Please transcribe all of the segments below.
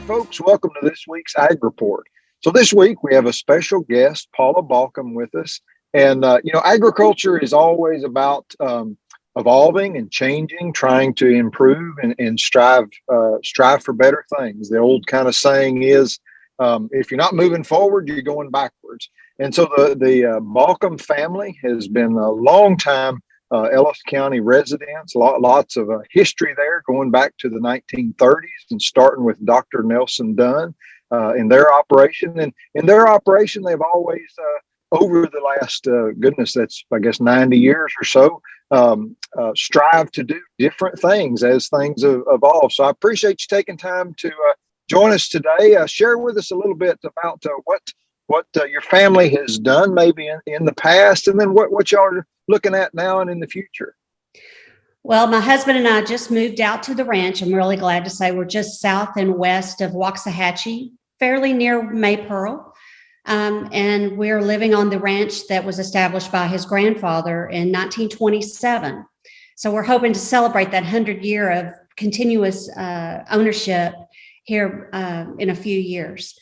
folks. Welcome to this week's Ag Report. So this week we have a special guest, Paula Baucum, with us. And, agriculture is always about evolving and changing, trying to improve and strive for better things. The old kind of saying is, if you're not moving forward, you're going backwards. And so the Baucum family has been a long time Ellis County residents, lots of history there going back to the 1930s and starting with Dr. Nelson Dunn in their operation. And in their operation, they've always, over the last, that's, I guess, 90 years or so, strive to do different things as things evolve. So I appreciate you taking time to join us today. Share with us a little bit about what your family has done maybe in the past, and then what y'all are looking at now and in the future. Well, my husband and I just moved out to the ranch. I'm really glad to say we're just south and west of Waxahachie, fairly near Maypearl. And we're living on the ranch that was established by his grandfather in 1927. So we're hoping to celebrate that 100-year of continuous ownership here in a few years.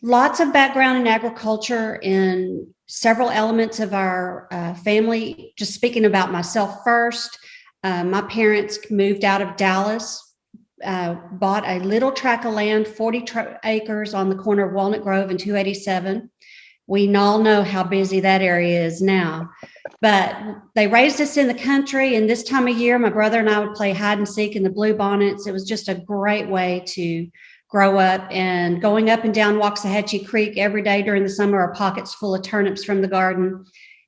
Lots of background in agriculture in several elements of our family. Just speaking about myself first, my parents moved out of Dallas, bought a little tract of land, 40 acres on the corner of Walnut Grove and 287. We all know how busy that area is now, but they raised us in the country. And this time of year, my brother and I would play hide and seek in the blue bonnets. It was just a great way to grow up, and going up and down Waxahachie Creek every day during the summer are pockets full of turnips from the garden.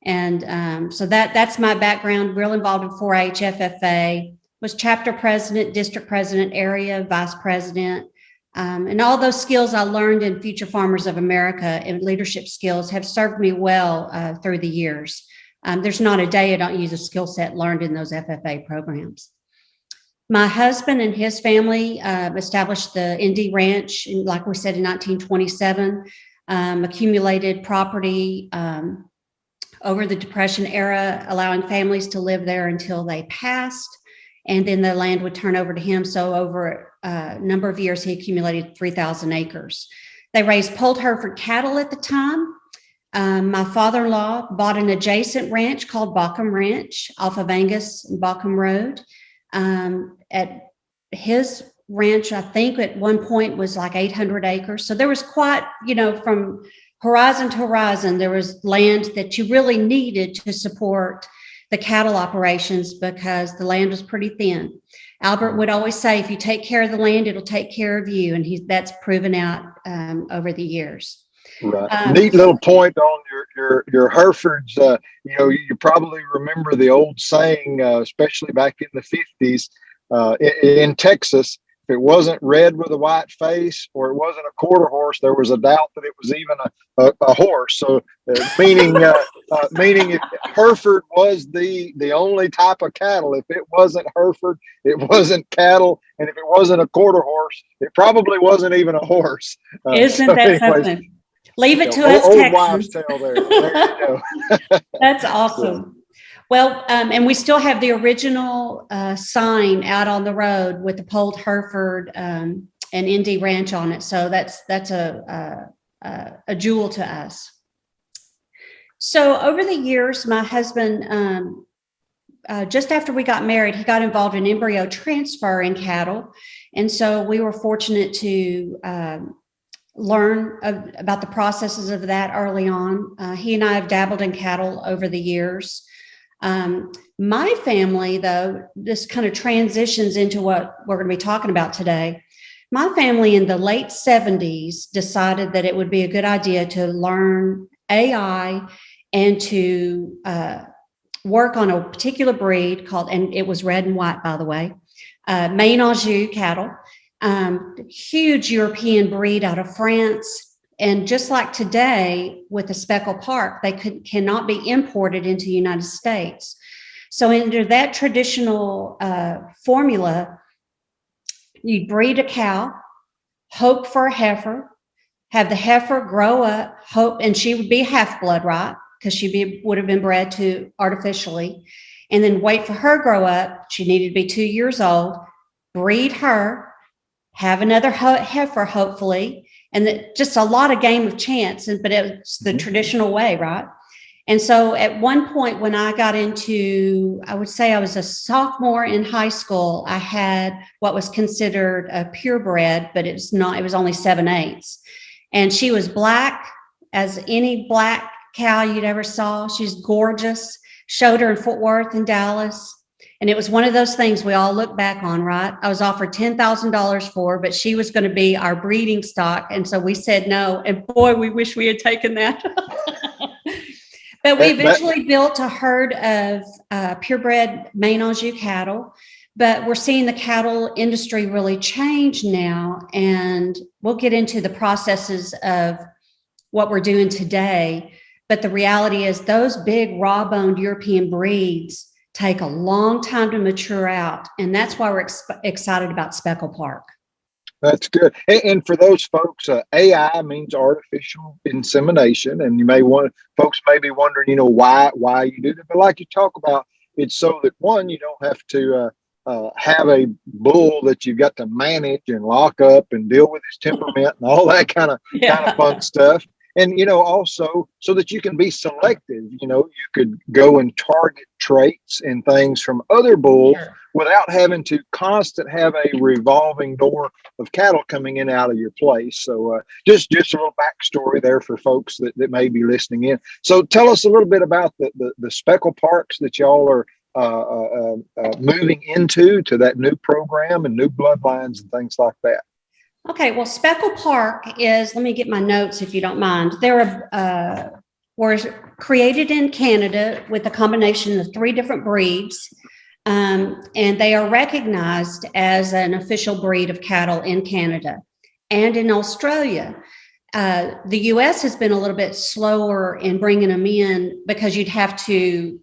And so that's my background, real involved in 4-H, FFA, was chapter president, district president, area vice president. And all those skills I learned in Future Farmers of America and leadership skills have served me well through the years. There's not a day I don't use a skill set learned in those FFA programs. My husband and his family established the ND Ranch, like we said, in 1927, accumulated property over the Depression era, allowing families to live there until they passed, and then the land would turn over to him. So over a number of years, he accumulated 3,000 acres. They raised polled Hereford cattle at the time. My father-in-law bought an adjacent ranch called Baucum Ranch off of Angus and Baucum Road. At his ranch, I think at one point was like 800 acres. So there was quite, from horizon to horizon, there was land that you really needed to support the cattle operations because the land was pretty thin. Albert would always say, if you take care of the land, it'll take care of you. And that's proven out over the years. Right. Neat little point on your Herefords. You probably remember the old saying, especially back in the 50s in Texas, if it wasn't red with a white face or it wasn't a quarter horse, there was a doubt that it was even a horse. So meaning Hereford was the only type of cattle. If it wasn't Hereford, it wasn't cattle. And if it wasn't a quarter horse, it probably wasn't even a horse. Isn't that something? Leave it to us, old wives' tale there. There you go. That's awesome. Well, and we still have the original sign out on the road with the polled Hereford and ND Ranch on it. So that's a jewel to us. So over the years, my husband, just after we got married, he got involved in embryo transfer in cattle. And so we were fortunate to learn about the processes of that early on. He and I have dabbled in cattle over the years. My family, though, this kind of transitions into what we're going to be talking about today. My family in the late 70s decided that it would be a good idea to learn AI and to work on a particular breed called, and it was red and white, by the way, Maine Anjou cattle. Huge European breed out of France. And just like today with the Speckle Park, they cannot be imported into the United States. So under that traditional formula, you'd breed a cow, hope for a heifer, have the heifer grow up, hope, and she would be half-blood, right? Because she would have been bred to artificially, and then wait for her to grow up. She needed to be 2 years old, breed her, have another heifer, hopefully, and just a lot of game of chance. But it's the traditional way, right? And so at one point when I got into, I would say I was a sophomore in high school, I had what was considered a purebred, but it's not, it was only 7/8. And she was black as any black cow you'd ever saw. She's gorgeous. Showed her in Fort Worth and Dallas. And it was one of those things we all look back on, right? I was offered $10,000 for her, but she was going to be our breeding stock. And so we said no. And boy, we wish we had taken that. But we eventually built a herd of purebred Maine Anjou cattle. But we're seeing the cattle industry really change now. And we'll get into the processes of what we're doing today. But the reality is those big raw-boned European breeds take a long time to mature out. And that's why we're excited about Speckle Park. That's good. And for those folks, AI means artificial insemination. And folks may be wondering, why you do that. But like you talk about, it's so that one, you don't have to have a bull that you've got to manage and lock up and deal with his temperament and all that kind of fun stuff. And, also so that you can be selective, you could go and target traits and things from other bulls without having to have a revolving door of cattle coming in and out of your place. So just a little backstory there for folks that may be listening in. So tell us a little bit about the Speckle Parks that y'all are moving into to that new program and new bloodlines and things like that. Okay, well, Speckle Park is, let me get my notes if you don't mind. Were created in Canada with a combination of 3 different breeds, and they are recognized as an official breed of cattle in Canada and in Australia. The U.S. has been a little bit slower in bringing them in because you'd have to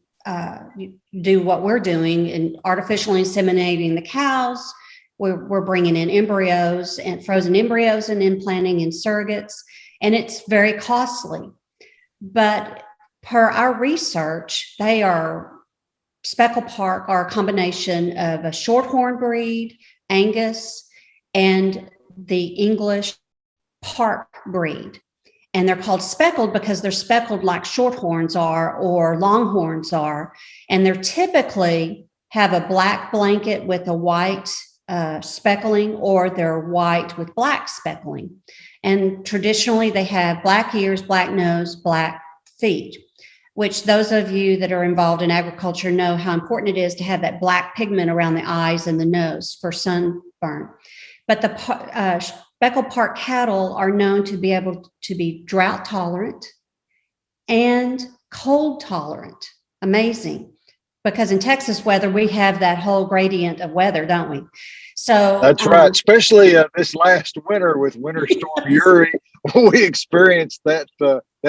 do what we're doing in artificially inseminating the cows. We're bringing in embryos and frozen embryos and implanting in surrogates, and it's very costly. But per our research, Speckle Park are a combination of a shorthorn breed, Angus, and the English Park breed. And they're called speckled because they're speckled like shorthorns are or longhorns are. And they're typically have a black blanket with a white speckling, or they're white with black speckling. And traditionally they have black ears, black nose, black feet, which those of you that are involved in agriculture know how important it is to have that black pigment around the eyes and the nose for sunburn. But the Speckle Park cattle are known to be able to be drought tolerant and cold tolerant. Amazing. Because in Texas weather, we have that whole gradient of weather, don't we? So that's right. Especially this last winter with Winter Storm Uri, we experienced that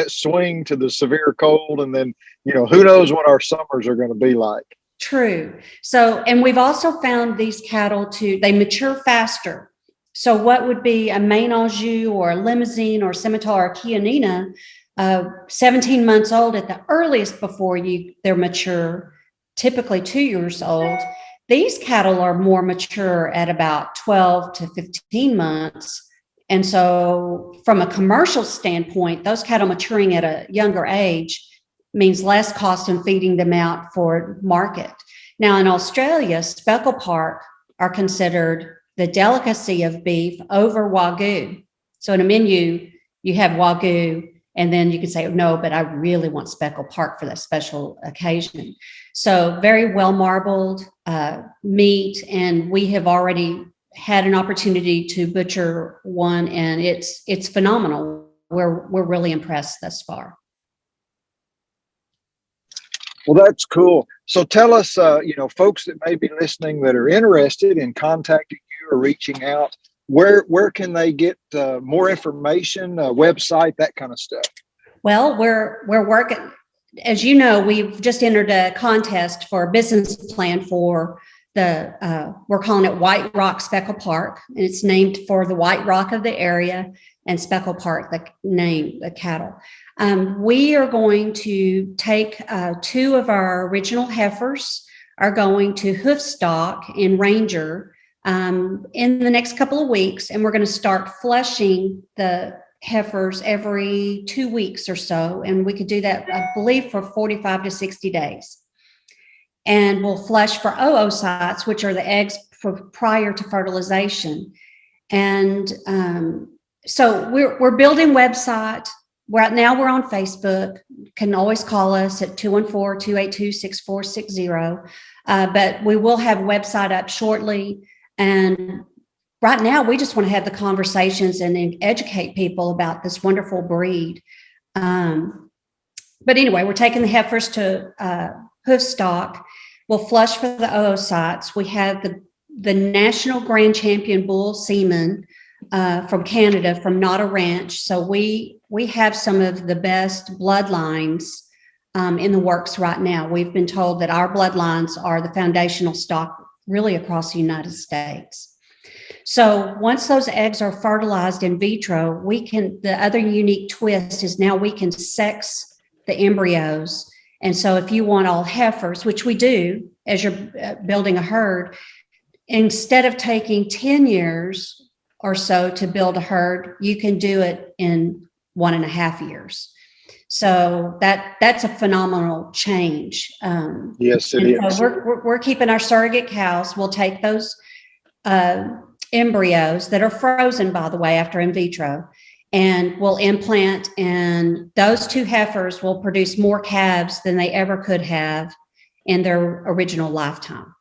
swing to the severe cold, and then who knows what our summers are going to be like. True. So, and we've also found these cattle they mature faster. So, what would be a Maine Anjou or a Limousine or Scimitar or Chianina, 17 months old at the earliest before they're mature, typically 2 years old. These cattle are more mature at about 12 to 15 months. And so from a commercial standpoint, those cattle maturing at a younger age means less cost in feeding them out for market. Now in Australia, Speckle Park are considered the delicacy of beef over Wagyu. So in a menu, you have Wagyu, and then you can say, no, but I really want Speckle Park for that special occasion. So very well marbled meat, and we have already had an opportunity to butcher one, and it's phenomenal. We're really impressed thus far. Well, that's cool. So tell us, folks that may be listening that are interested in contacting you or reaching out, where can they get more information, website, that kind of stuff? Well, we're working. As you know, we've just entered a contest for a business plan for we're calling it White Rock Speckle Park, and it's named for the white rock of the area, and Speckle Park, the cattle. We are going to take 2 of our original heifers, are going to hoof stock in Ranger in the next couple of weeks, and we're going to start flushing the heifers every 2 weeks or so. And we could do that, I believe, for 45 to 60 days. And we'll flush for oocytes, which are the eggs prior to fertilization. And so we're building website. Right now we're on Facebook. Can always call us at 214-282-6460. But we will have a website up shortly. And right now we just want to have the conversations and educate people about this wonderful breed. But anyway, we're taking the heifers to hoof stock. We'll flush for the oocytes. We have the national grand champion bull semen from Canada, from Not a Ranch. So we have some of the best bloodlines in the works right now. We've been told that our bloodlines are the foundational stock really across the United States. So once those eggs are fertilized in vitro, the other unique twist is now we can sex the embryos. And so if you want all heifers, which we do as you're building a herd, instead of taking 10 years or so to build a herd, you can do it in 1.5 years. So that's a phenomenal change. Yes, it is. So we're keeping our surrogate cows. We'll take those embryos that are frozen, by the way, after in vitro, and we'll implant, and those 2 heifers will produce more calves than they ever could have in their original lifetime.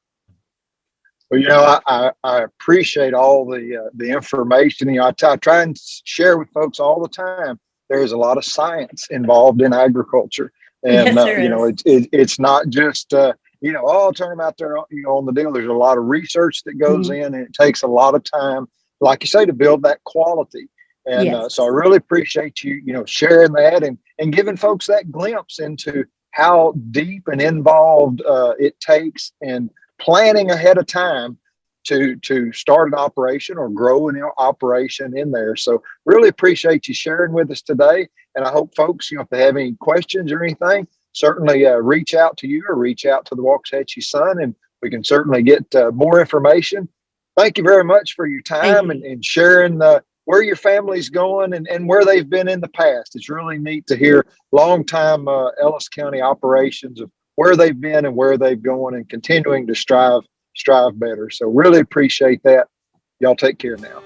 Well, I appreciate all the information. I try and share with folks all the time. There's a lot of science involved in agriculture, and Yes, it's not just I'll turn them out there on the deal. There's a lot of research that goes in, and it takes a lot of time, like you say, to build that quality. And yes. so I really appreciate you sharing that and giving folks that glimpse into how deep and involved it takes, and planning ahead of time to start an operation or grow an operation in there. So really appreciate you sharing with us today. And I hope folks, if they have any questions or anything, certainly reach out to you or reach out to the Waxahachie Sun, and we can certainly get more information. Thank you very much for your time and sharing where your family's going and where they've been in the past. It's really neat to hear longtime Ellis County operations of where they've been and where they've gone, and continuing to strive better. So really appreciate that. Y'all take care now.